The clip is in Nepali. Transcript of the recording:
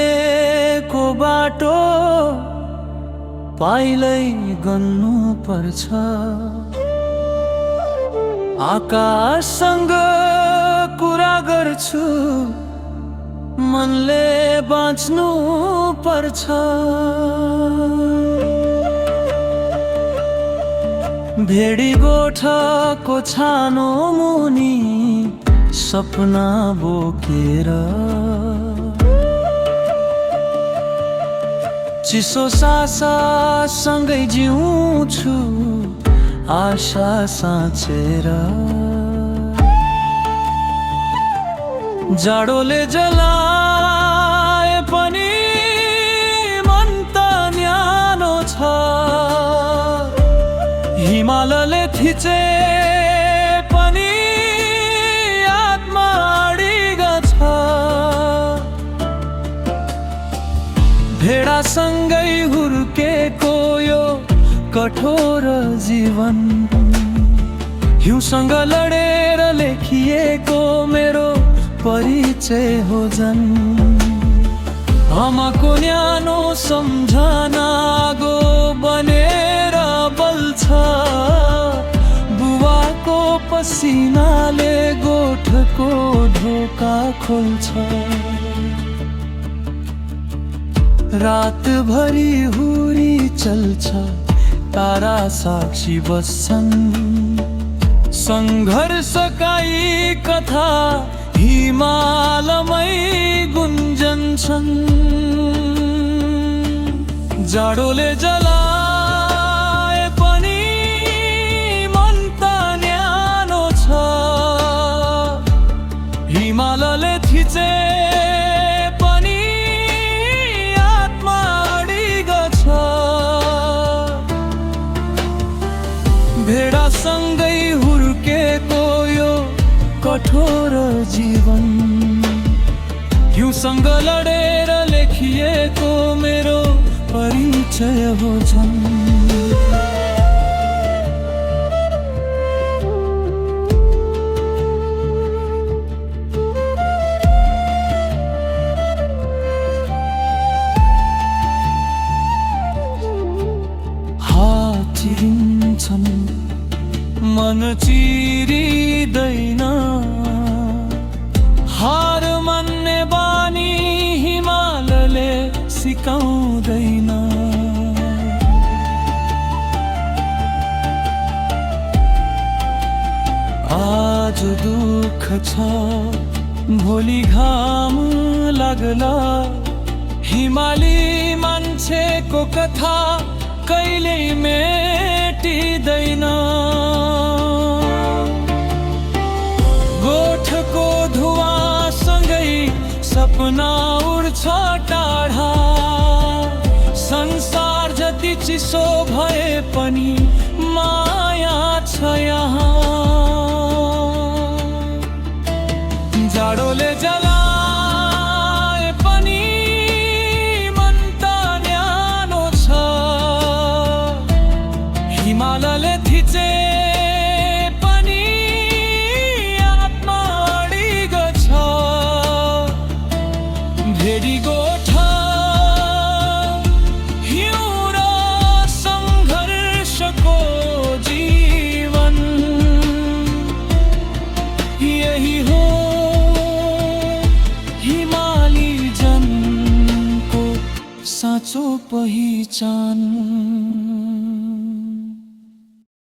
हिँडेको बाटो पाइलै गन्नु पर्छ। आकाशसँग कुरा गर्छु, मनले बाँच्नु पर्छ। भेडी गोठको छानो मुनि सपना बोकेर चिसो सासासँगै जिउँछु आशा साँचेर। जाडोले जलाए पनि मन त न्यानो छ, हिमालले थिचे पनि आत्मा अडिग छ। भेडासँगै हुर्केको यो कठोर जीवन, हिउँसँग लडेर लेखिएको मेरो परिचय हो झन्। आमाको न्यानो सम्झना गो बनेर बल्छ, बुवाको पसिनाले गोठको ढोका खोल्छ। रातभरि हुरी चल्छ, तारा साक्षी बस्छन्, सङ्घर्षकाई कथा हिमालमै गुन्जन्छन्। जाडोले जलाए पनि मन त न्यानो छ, हिमालले थिचे पनि आत्मा अडिग छ। भेडासँगै हुर्केको यो कठोर जीवन, हिउँसँग लडेर लेखिएको मेरो परिचय हो झन्। हात चिरिन्छन् मन चिरिँदैन, हार मान्ने बानी हिमालले सिकाउँदैन। आज दुःख छ भोलि घाम लाग्ला, हिमाली मान्छेको कथा कहिल्यै मेटिँदैन। गोठको धुवासँगै सपना उड्छ टाढा, संसार जति चिसो भए पनि माया छ यहाँ। जाडोले जलाए पनि मन त न्यानो छ, हिमालले थिचे पनि आत्मा अडिग छ। भेडी गोठा हिउँ र सङ्घर्षको जीवन, यही हो हिमाली जनको साँचो पहिचान।